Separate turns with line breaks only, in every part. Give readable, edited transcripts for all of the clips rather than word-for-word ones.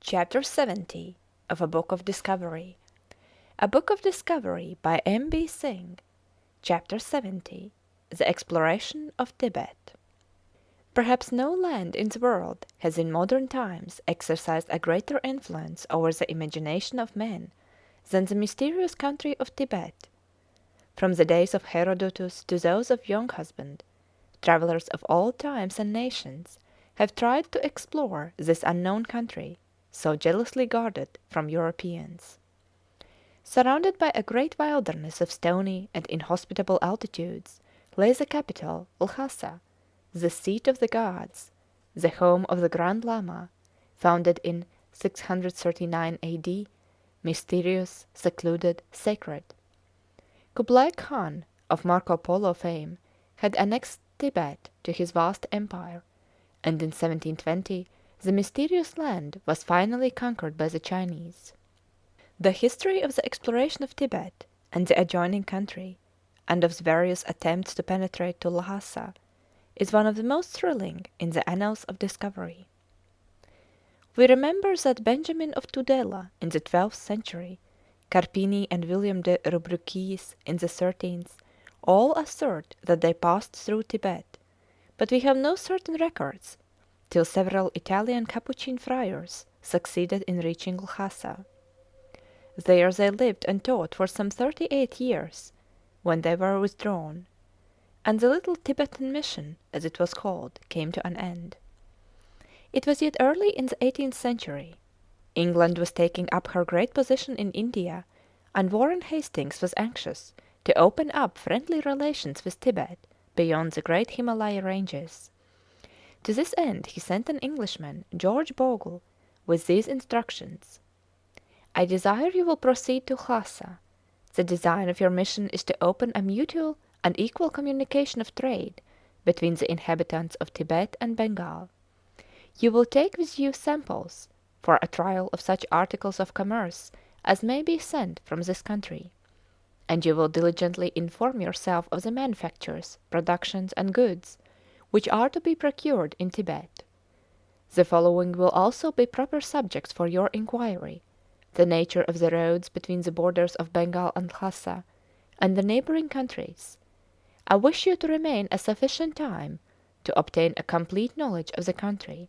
Chapter 70 of A Book of Discovery. A Book of Discovery by M. B. Singh. Chapter 70 The Exploration of Tibet. Perhaps no land in the world has in modern times exercised a greater influence over the imagination of men than the mysterious country of Tibet. From the days of Herodotus to those of Younghusband, travellers of all times and nations have tried to explore this unknown country, so jealously guarded from Europeans. Surrounded by a great wilderness of stony and inhospitable altitudes, lay the capital, Lhasa, the seat of the gods, the home of the Grand Lama, founded in 639 A.D., mysterious, secluded, sacred. Kublai Khan, of Marco Polo fame, had annexed Tibet to his vast empire, and in 1720 the mysterious land was finally conquered by the Chinese. The history of the exploration of Tibet and the adjoining country, and of the various attempts to penetrate to Lhasa, is one of the most thrilling in the annals of discovery. We remember that Benjamin of Tudela in the 12th century, Carpini and William de Rubruquis in the 13th, all assert that they passed through Tibet, but we have no certain records till several Italian Capuchin friars succeeded in reaching Lhasa. There they lived and taught for some 38 years, when they were withdrawn, and the little Tibetan mission, as it was called, came to an end. It was yet early in the 18th century. England was taking up her great position in India, and Warren Hastings was anxious to open up friendly relations with Tibet beyond the great Himalaya ranges. To this end he sent an Englishman, George Bogle, with these instructions: I desire you will proceed to Lhasa. The design of your mission is to open a mutual and equal communication of trade between the inhabitants of Tibet and Bengal. You will take with you samples for a trial of such articles of commerce as may be sent from this country, and you will diligently inform yourself of the manufactures, productions, and goods which are to be procured in Tibet. The following will also be proper subjects for your inquiry: the nature of the roads between the borders of Bengal and Lhasa, and the neighbouring countries. I wish you to remain a sufficient time to obtain a complete knowledge of the country.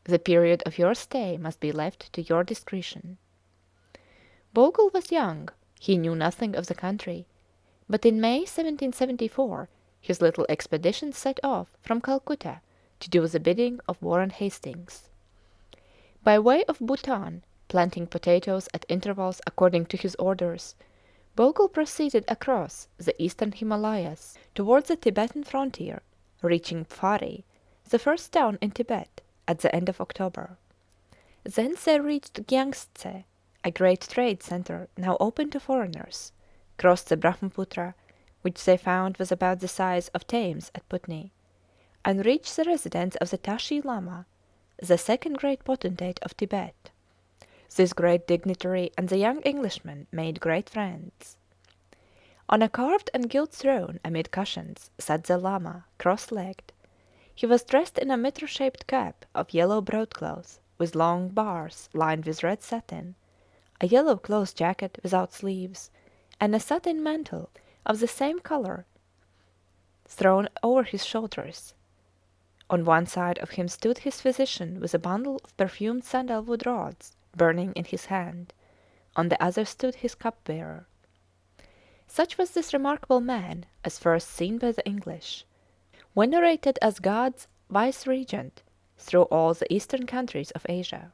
The period of your stay must be left to your discretion. Bogle was young, he knew nothing of the country, but in May 1774 his little expedition set off from Calcutta to do the bidding of Warren Hastings. By way of Bhutan, planting potatoes at intervals according to his orders, Bogle proceeded across the eastern Himalayas towards the Tibetan frontier, reaching Phari, the first town in Tibet, at the end of October. Thence they reached Gyangtse, a great trade centre now open to foreigners, crossed the Brahmaputra, which they found was about the size of Thames at Putney, and reached the residence of the Tashi Lama, the second great potentate of Tibet. This great dignitary and the young Englishman made great friends. On a carved and gilt throne amid cushions sat the Lama, cross-legged. He was dressed in a mitre-shaped cap of yellow broadcloth, with long bars lined with red satin, a yellow cloth jacket without sleeves, and a satin mantle of the same colour thrown over his shoulders. On one side of him stood his physician with a bundle of perfumed sandalwood rods burning in his hand; on the other stood his cupbearer. Such was this remarkable man as first seen by the English, venerated as God's vice-regent through all the eastern countries of Asia.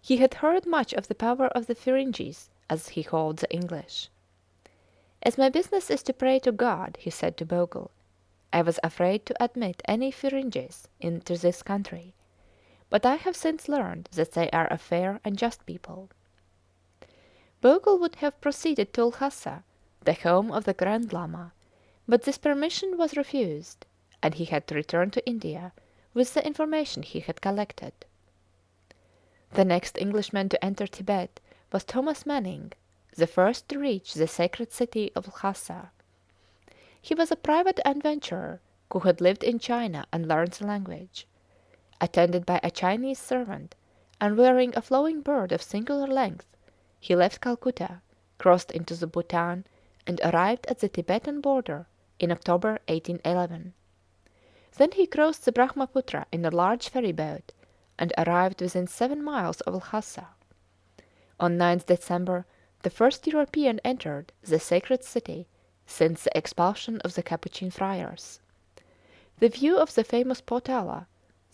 He had heard much of the power of the Feringhees, as he called the English. As my business is to pray to God, he said to Bogle, I was afraid to admit any Feringhees into this country, but I have since learned that they are a fair and just people. Bogle would have proceeded to Lhasa, the home of the Grand Lama, but this permission was refused, and he had to return to India with the information he had collected. The next Englishman to enter Tibet was Thomas Manning, the first to reach the sacred city of Lhasa. He was a private adventurer who had lived in China and learned the language. Attended by a Chinese servant, and wearing a flowing beard of singular length, he left Calcutta, crossed into the Bhutan, and arrived at the Tibetan border in October 1811. Then he crossed the Brahmaputra in a large ferry boat, and arrived within 7 miles of Lhasa. On 9th December the first European entered the sacred city since the expulsion of the Capuchin friars. The view of the famous Potala,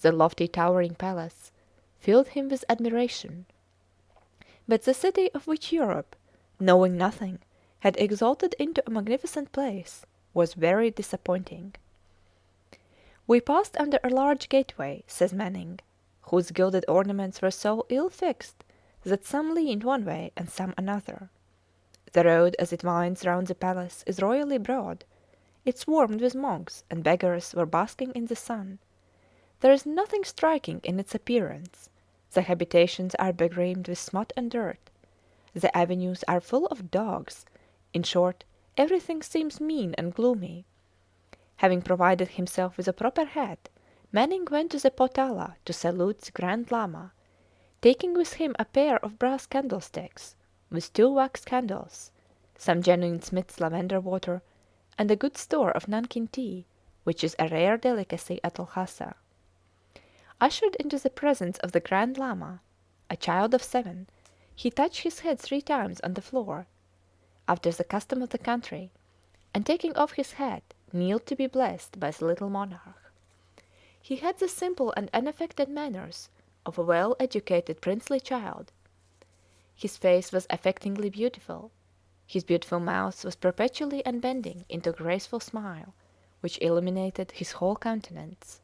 the lofty towering palace, filled him with admiration. But the city of which Europe, knowing nothing, had exalted into a magnificent place, was very disappointing. We passed under a large gateway, says Manning, whose gilded ornaments were so ill fixed that some leaned one way and some another. The road as it winds round the palace is royally broad. It swarmed with monks, and beggars were basking in the sun. There is nothing striking in its appearance. The habitations are begrimed with smut and dirt. The avenues are full of dogs. In short, everything seems mean and gloomy. Having provided himself with a proper hat, Manning went to the Potala to salute the Grand Lama, taking with him a pair of brass candlesticks, with 2 wax candles, some genuine Smith's lavender water, and a good store of Nankin tea, which is a rare delicacy at Lhasa. Ushered into the presence of the Grand Lama, a child of 7, he touched his head 3 times on the floor, after the custom of the country, and taking off his hat, kneeled to be blessed by the little monarch. He had the simple and unaffected manners of a well-educated princely child. His face was affectingly beautiful. His beautiful mouth was perpetually unbending into a graceful smile, which illuminated his whole countenance.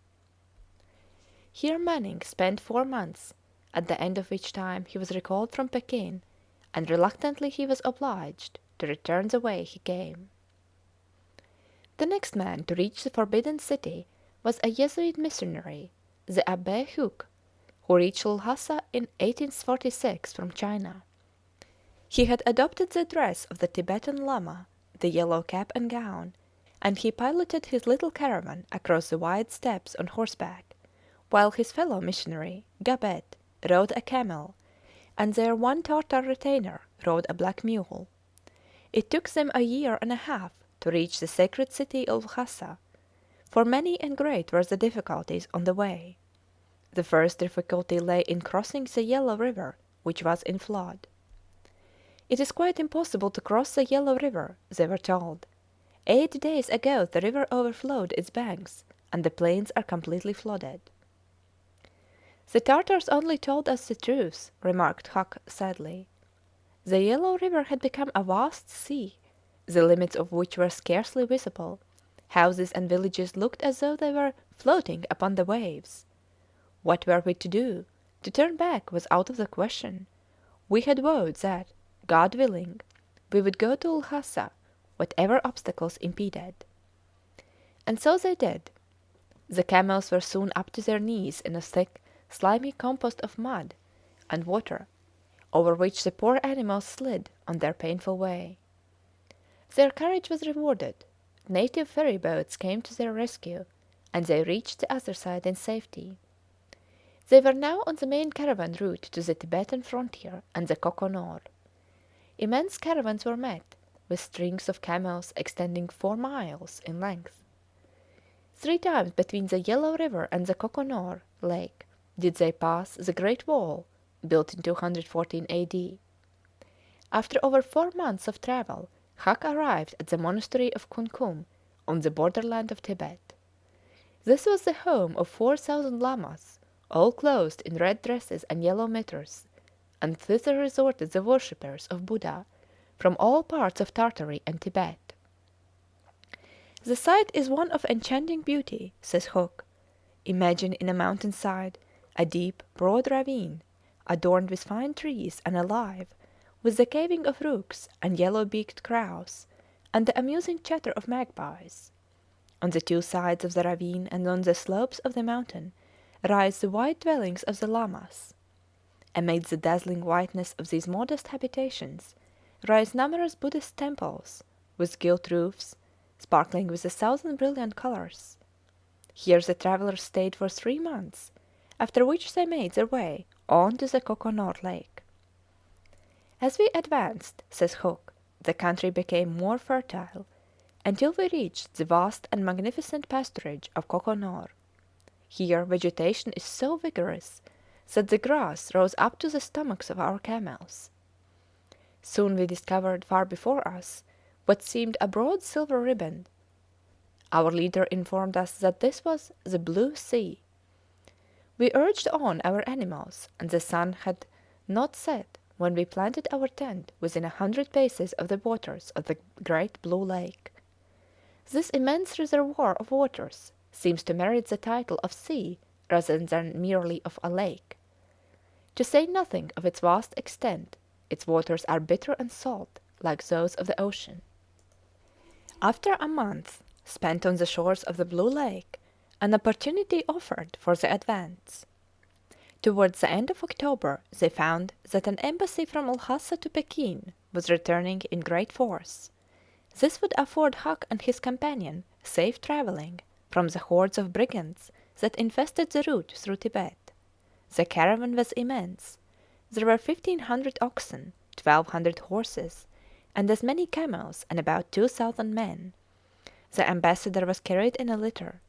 Here Manning spent 4 months, at the end of which time he was recalled from Pekin, and reluctantly he was obliged to return the way he came. The next man to reach the forbidden city was a Jesuit missionary, the Abbé Huc, who reached Lhasa in 1846 from China. He had adopted the dress of the Tibetan Lama, the yellow cap and gown, and he piloted his little caravan across the wide steppes on horseback, while his fellow missionary, Gabet, rode a camel, and their one Tartar retainer rode a black mule. It took them a year and a half to reach the sacred city of Lhasa, for many and great were the difficulties on the way. The first difficulty lay in crossing the Yellow River, which was in flood. It is quite impossible to cross the Yellow River, they were told. 8 days ago the river overflowed its banks, and the plains are completely flooded. The Tartars only told us the truth, remarked Huc sadly. The Yellow River had become a vast sea, the limits of which were scarcely visible. Houses and villages looked as though they were floating upon the waves. What were we to do? To turn back was out of the question. We had vowed that, God willing, we would go to Lhasa, whatever obstacles impeded. And so they did. The camels were soon up to their knees in a thick, slimy compost of mud and water, over which the poor animals slid on their painful way. Their courage was rewarded. Native ferry boats came to their rescue, and they reached the other side in safety. They were now on the main caravan route to the Tibetan frontier and the Koko Nor. Immense caravans were met, with strings of camels extending 4 miles in length. 3 times between the Yellow River and the Koko Nor lake did they pass the Great Wall, built in 214 A.D. After over 4 months of travel, Huc arrived at the monastery of Kunkum, on the borderland of Tibet. This was the home of 4,000 lamas, all clothed in red dresses and yellow mitres, and thither resorted the worshippers of Buddha from all parts of Tartary and Tibet. The site is one of enchanting beauty, says Huc. Imagine in a mountain side a deep, broad ravine, adorned with fine trees and alive with the caving of rooks and yellow-beaked crows, and the amusing chatter of magpies. On the 2 sides of the ravine and on the slopes of the mountain rise the white dwellings of the lamas. Amid the dazzling whiteness of these modest habitations rise numerous Buddhist temples, with gilt roofs, sparkling with 1,000 brilliant colours. Here the travellers stayed for 3 months, after which they made their way on to the Kokonor lake. As we advanced, says Hooke, the country became more fertile, until we reached the vast and magnificent pasturage of Kokonor. Here vegetation is so vigorous that the grass rose up to the stomachs of our camels. Soon we discovered far before us what seemed a broad silver ribbon. Our leader informed us that this was the Blue Sea. We urged on our animals, and the sun had not set when we planted our tent within 100 paces of the waters of the great Blue Lake. This immense reservoir of waters seems to merit the title of sea rather than merely of a lake. To say nothing of its vast extent, its waters are bitter and salt, like those of the ocean. After a month spent on the shores of the Blue Lake, an opportunity offered for the advance. Towards the end of October they found that an embassy from Lhasa to Pekin was returning in great force. This would afford Huck and his companion safe travelling from the hordes of brigands that infested the route through Tibet. The caravan was immense. There were 1,500 oxen, 1,200 horses, and as many camels and about 2,000 men. The ambassador was carried in a litter.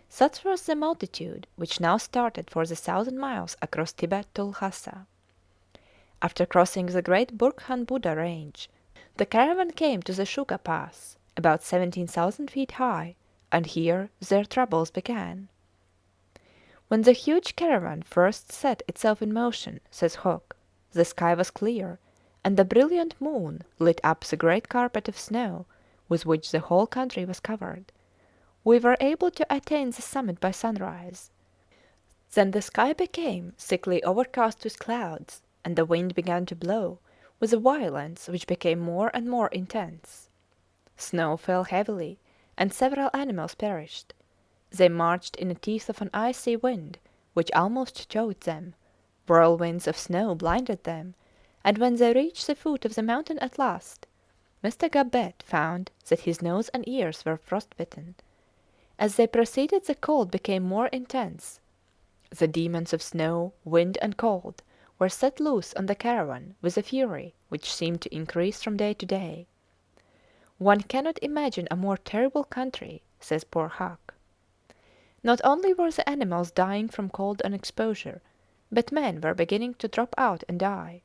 Such was the multitude which now started for the 1,000 miles across Tibet to Lhasa. After crossing the great Burkhan Buddha range, the caravan came to the Shuga Pass, about 17,000 feet high, and here their troubles began. When the huge caravan first set itself in motion, says Hooke, the sky was clear, and the brilliant moon lit up the great carpet of snow with which the whole country was covered. We were able to attain the summit by sunrise. Then the sky became thickly overcast with clouds, and the wind began to blow with a violence which became more and more intense. Snow fell heavily, and several animals perished. They marched in the teeth of an icy wind which almost choked them. Whirlwinds of snow blinded them, and when they reached the foot of the mountain at last, Mr. Gabet found that his nose and ears were frostbitten. As they proceeded the cold became more intense. The demons of snow, wind, and cold were set loose on the caravan with a fury which seemed to increase from day to day. One cannot imagine a more terrible country, says poor Huck. Not only were the animals dying from cold and exposure, but men were beginning to drop out and die.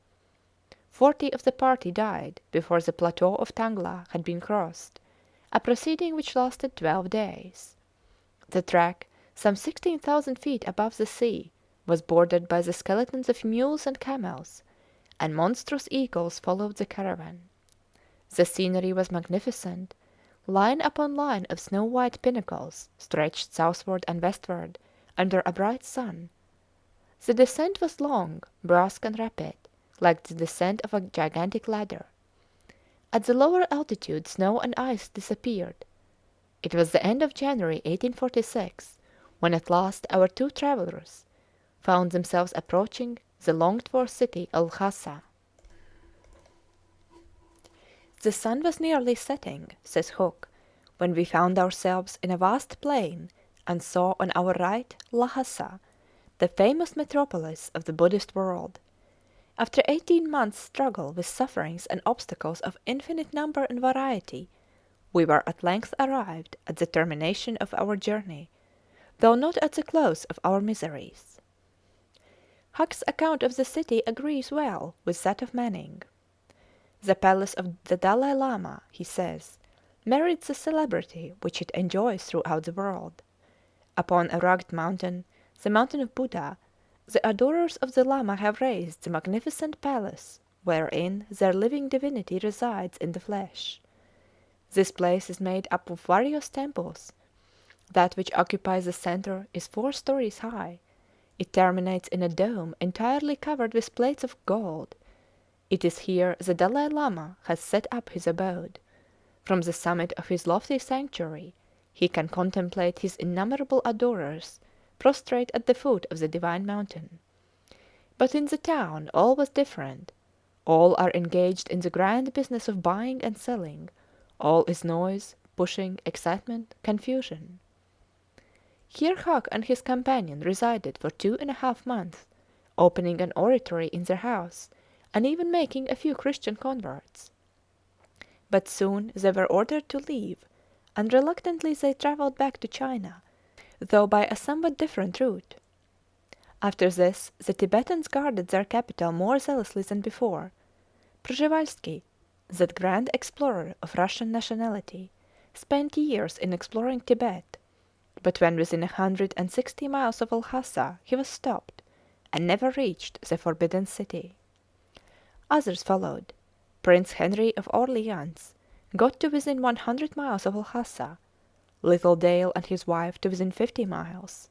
40 of the party died before the plateau of Tangla had been crossed, a proceeding which lasted 12 days. The track, some 16,000 feet above the sea, was bordered by the skeletons of mules and camels, and monstrous eagles followed the caravan. The scenery was magnificent. Line upon line of snow-white pinnacles stretched southward and westward under a bright sun. The descent was long, brusque, and rapid, like the descent of a gigantic ladder. At the lower altitude snow and ice disappeared. It was the end of January 1846 when at last our two travellers found themselves approaching the longed-for city of Lhasa. The sun was nearly setting, says Hooke, when we found ourselves in a vast plain and saw on our right Lhasa, the famous metropolis of the Buddhist world. After 18 months' struggle with sufferings and obstacles of infinite number and variety, we were at length arrived at the termination of our journey, though not at the close of our miseries. Huck's account of the city agrees well with that of Manning. The palace of the Dalai Lama, he says, merits the celebrity which it enjoys throughout the world. Upon a rugged mountain, the mountain of Buddha, the adorers of the Lama have raised the magnificent palace wherein their living divinity resides in the flesh. This place is made up of various temples. That which occupies the centre is 4 stories high. It terminates in a dome entirely covered with plates of gold. It is here the Dalai Lama has set up his abode. From the summit of his lofty sanctuary he can contemplate his innumerable adorers prostrate at the foot of the divine mountain. But in the town all was different. All are engaged in the grand business of buying and selling. All is noise, pushing, excitement, confusion. Here Huck and his companion resided for 2.5 months, opening an oratory in their house, and even making a few Christian converts. But soon they were ordered to leave, and reluctantly they travelled back to China, though by a somewhat different route. After this the Tibetans guarded their capital more zealously than before. Przhevalsky, that grand explorer of Russian nationality, spent years in exploring Tibet, but when within 160 miles of Lhasa he was stopped, and never reached the forbidden city. Others followed. Prince Henry of Orleans got to within 100 miles of Lhasa, Little Dale and his wife to within 50 miles.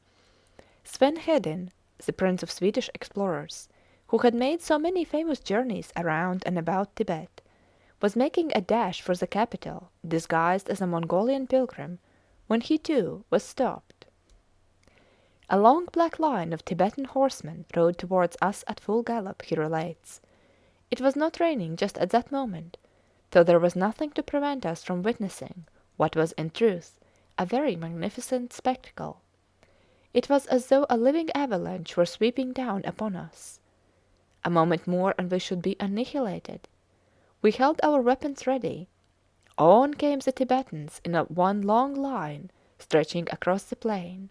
Sven Hedin, the prince of Swedish explorers, who had made so many famous journeys around and about Tibet, was making a dash for the capital disguised as a Mongolian pilgrim, when he too was stopped. A long black line of Tibetan horsemen rode towards us at full gallop, he relates. It was not raining just at that moment, so there was nothing to prevent us from witnessing what was in truth a very magnificent spectacle. It was as though a living avalanche were sweeping down upon us. A moment more and we should be annihilated. We held our weapons ready. On came the Tibetans in one long line stretching across the plain.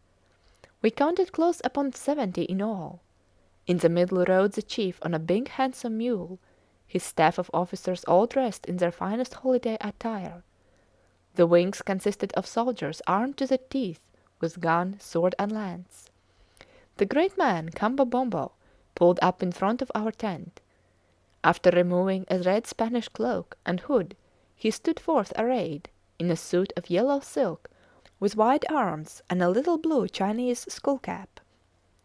We counted close upon 70 in all. In the middle rode the chief on a big handsome mule, his staff of officers all dressed in their finest holiday attire. The wings consisted of soldiers armed to the teeth with gun, sword, and lance. The great man Cambo Bombo pulled up in front of our tent. After removing a red Spanish cloak and hood, he stood forth arrayed in a suit of yellow silk with wide arms and a little blue Chinese skullcap.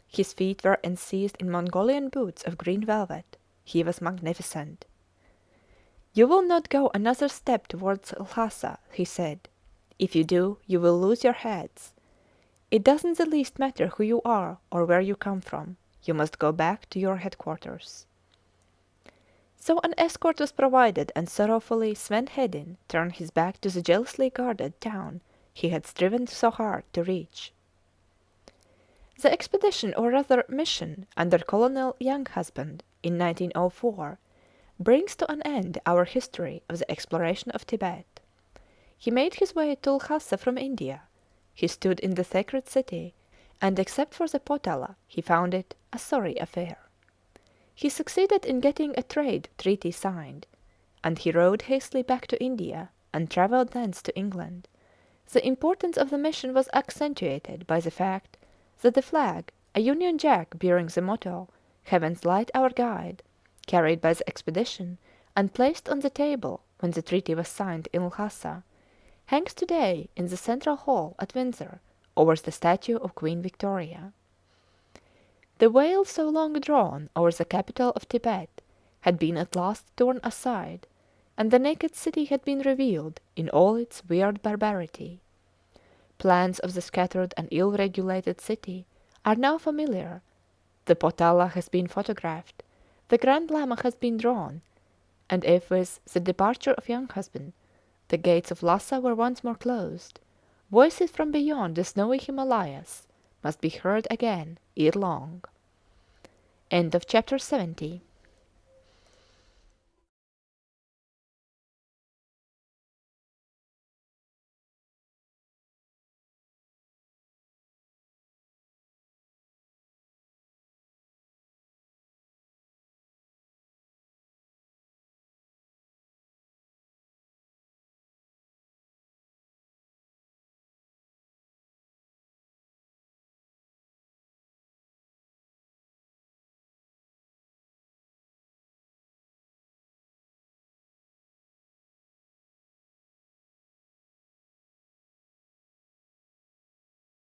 His feet were encased in Mongolian boots of green velvet. He was magnificent. You will not go another step towards Lhasa, he said. If you do, you will lose your heads. It doesn't the least matter who you are or where you come from. You must go back to your headquarters. So an escort was provided, and sorrowfully Sven Hedin turned his back to the jealously guarded town he had striven so hard to reach. The expedition, or rather mission, under Colonel Younghusband in 1904 brings to an end our history of the exploration of Tibet. He made his way to Lhasa from India. He stood in the sacred city, and except for the Potala, he found it a sorry affair. He succeeded in getting a trade treaty signed, and he rode hastily back to India and travelled thence to England. The importance of the mission was accentuated by the fact that the flag, a Union Jack bearing the motto, Heaven's Light our Guide, carried by the expedition and placed on the table when the treaty was signed in Lhasa, hangs today in the Central Hall at Windsor over the statue of Queen Victoria. The veil so long drawn over the capital of Tibet had been at last torn aside, and the naked city had been revealed in all its weird barbarity. Plans of the scattered and ill-regulated city are now familiar. The Potala has been photographed, the Grand Lama has been drawn, and if with the departure of Younghusband the gates of Lhasa were once more closed, voices from beyond the snowy Himalayas must be heard again ere long. End of chapter 70.